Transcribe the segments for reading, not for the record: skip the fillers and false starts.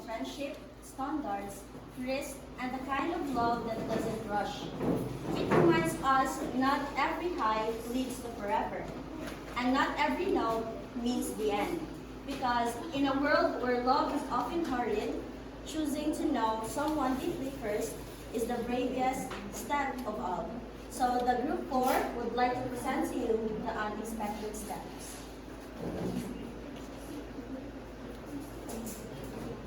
friendship, standards, risk, and the kind of love that doesn't rush. It reminds us not every high leads to forever, and not every no means the end. Because in a world where love is often hurried, choosing to know someone deeply first is the bravest step of all. So the group 4 would like to present to you the unexpected steps.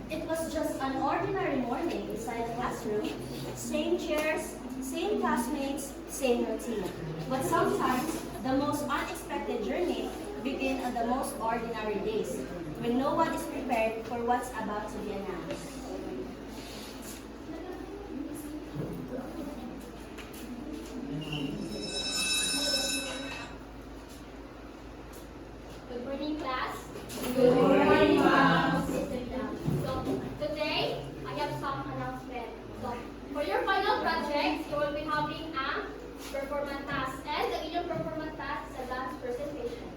It was just an ordinary morning inside the classroom. Same chairs, same classmates, same routine. But sometimes the most unexpected journey begins on the most ordinary days, when no one is prepared for what's about to be announced. Good morning, class. Good morning, ma'am. Sit down. So, today, I have some announcement. So, for your final project, you will be having a performance task. And the inyong performance task is a dance presentation.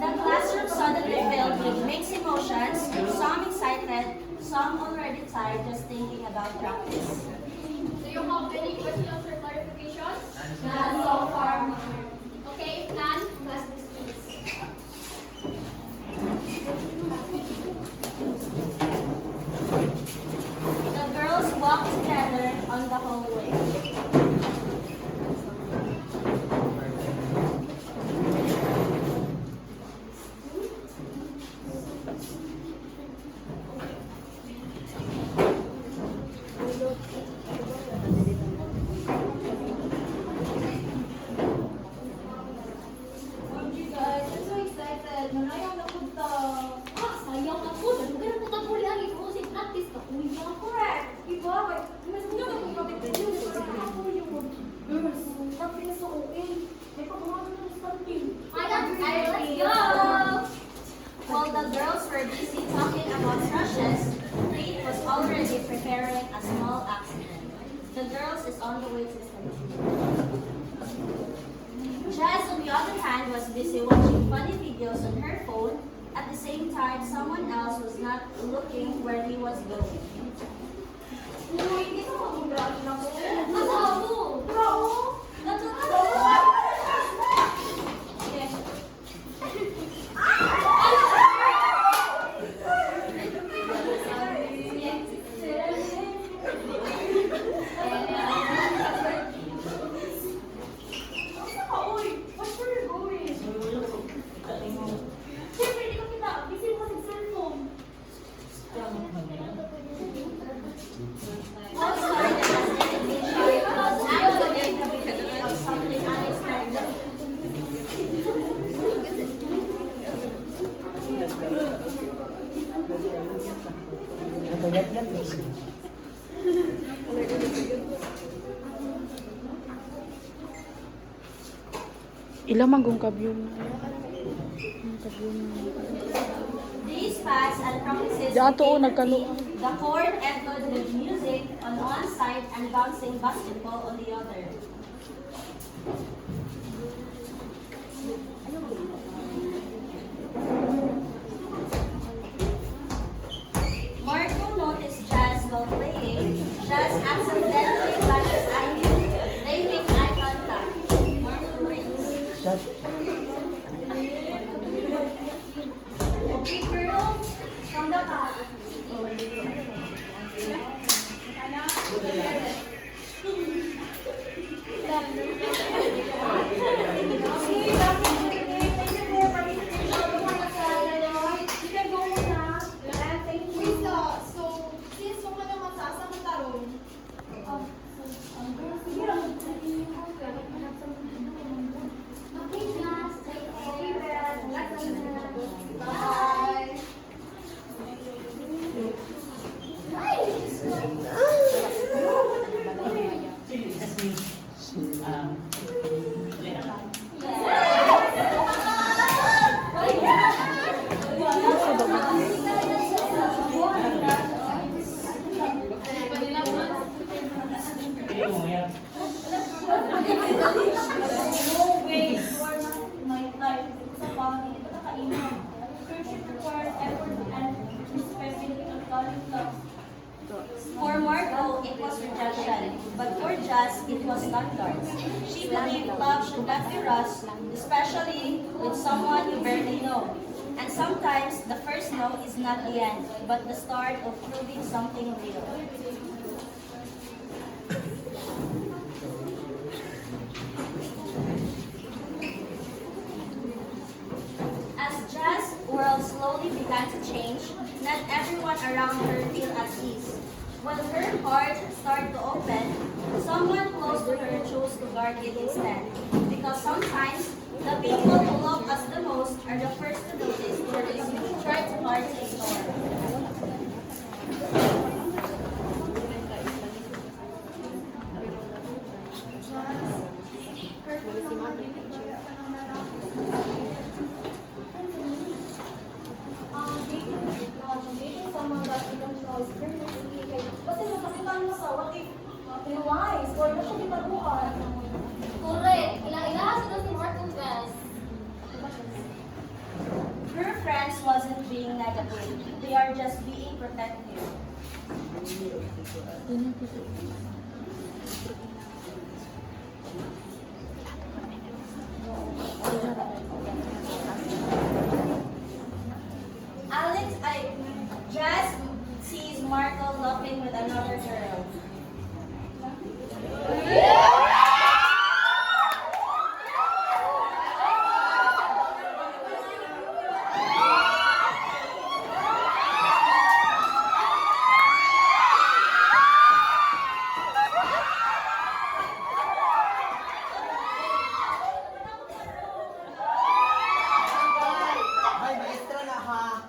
The classroom suddenly filled with mixed emotions, some excited, some already tired just thinking about practice. Do you have any questions or clarifications? None so far, ma'am. Okay, plan, class dismissed. The girls walked together on the hallway. OMG guys, I'm so excited. Manayang na punta. Sayang ako. Dalugan ako taguli ang ito. Si practice ka. Kuya. Correct. Iba, mas gusto ko kung kapit din yun. Parang ako yun. Girls, pag pinasuoin, may pagkawalan ng something. Let's go! While the girls were busy talking about crushes, Reed was already preparing a small accident. The girls is on the way to the canteen. Jazz, on the other hand, was busy watching funny videos on her phone. At the same time, someone else was not looking where he was going. Uy, hindi ka mag-brush na ko. Masabo! Bro! Okay. Basta ka, uy! What's where you're going? Siyempre, hindi ka kita. Busy mo kasi sa cellphone. One story that has ended in short was actually the beginning of something unexpected. Ilang manggong kabyong na. These paths and practices Dato, became nagkalo. routine. The chord echoed with music on one side and bouncing basketball on the other. Marco noticed Jazz while playing. Jazz accidentally flashes Ivy. They make eye contact. Marco rings. Okay, girls. From the back. Okay, class. love should not be rushed, especially with someone you barely know. And sometimes the first no is not the end, but the start of proving something real. As Jaz's world slowly began to change, not everyone around her feel at ease. When her heart started to open, someone close to her chose to guard it instead. Because sometimes, the people who love us the most are the first to notice what is try too hard to ignore. Dating someone that you don't know is perfectly okay. Kasi nakakita mo sa what if wise or na siya gitaguan. Correct. Ilang-ilahan sila si Martin West. Her friends wasn't being negative, they are just being protective. Jazz sees Marco laughing with another girl. Ay, maestra na ha.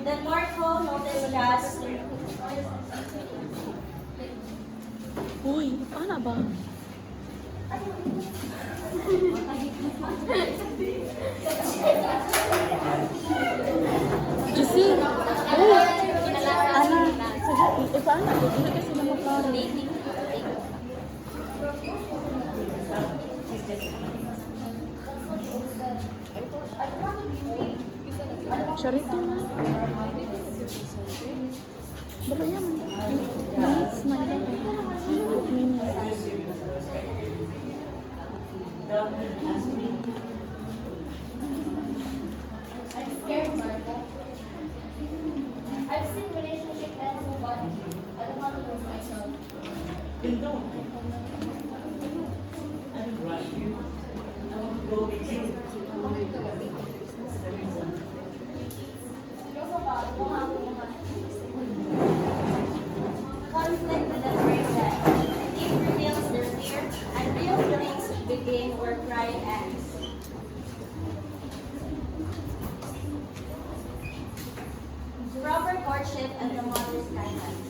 Then Marco noticed Jazz. Uy, paano ba? Jesse! Uy! Ana! Paano? Hindi kasi na mag-klaro. Charity na. Bala yan. Nice. I'm scared, Marco. I've seen relationship end so bad. I don't want to lose myself. Conflict with the very set. It reveals their fear, and real feelings begin where pride ends. Proper courtship and the mother's guidance.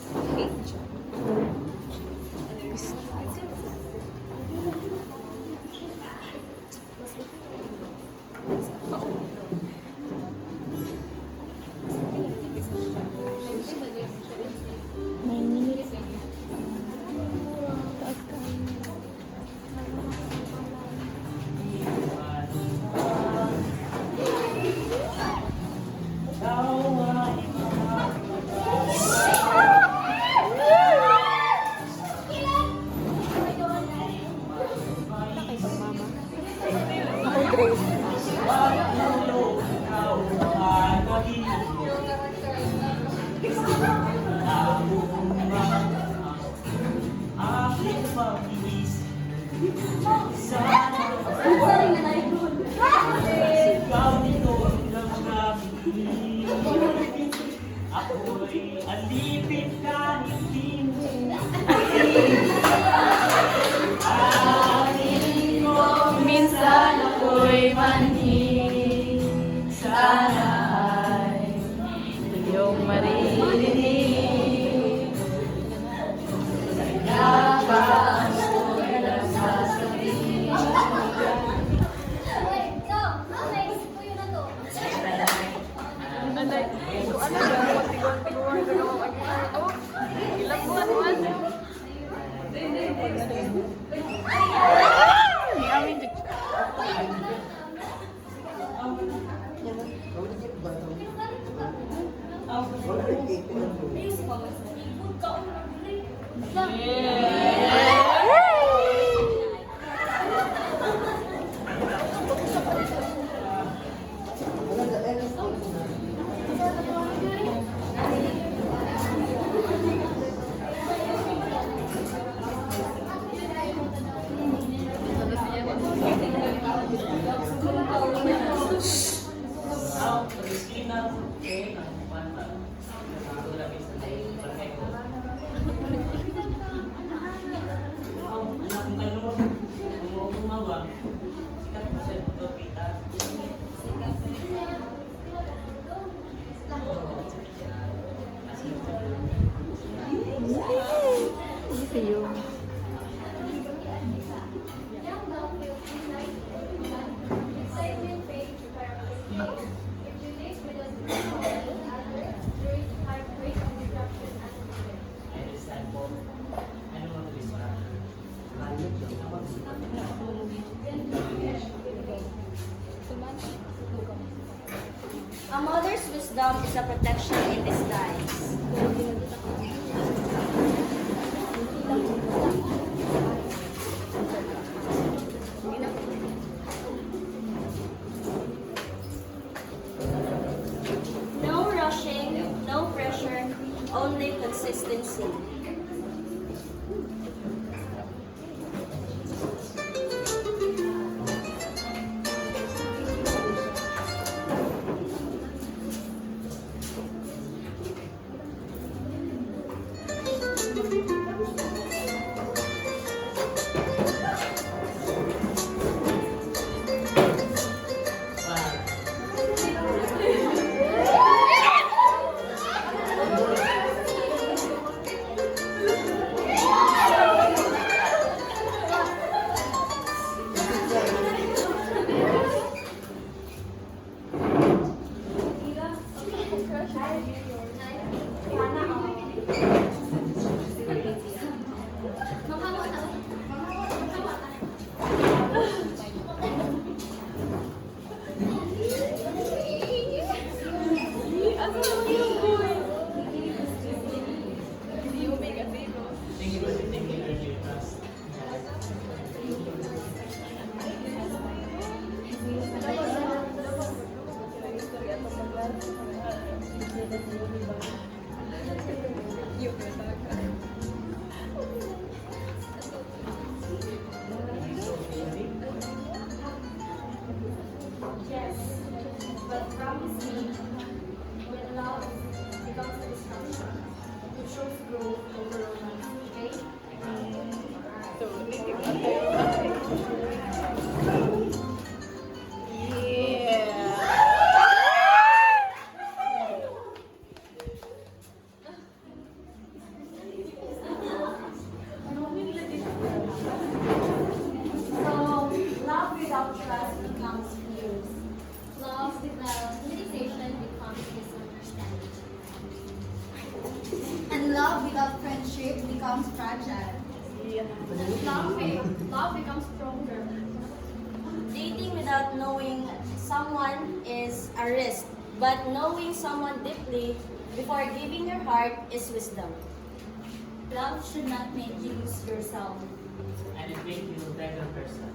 See you. Young love will unite everyone. Excitement, faith, prepare. If you live with us, there is heartbreak and disruption and fear. I understand po. Ano ang distraction? A mother's wisdom is a protection in disguise. No rushing, no pressure, only consistency. Thank you for taking your trust. Yes, but promise me, when love becomes a destruction, you choose growth over romance, okay? So, love without trust becomes fears. Love without communication becomes misunderstanding. And love without friendship becomes fragile. Love becomes stronger. Dating without knowing someone is a risk, but knowing someone deeply before giving your heart is wisdom. Love should not make you lose yourself. And it makes you a better person.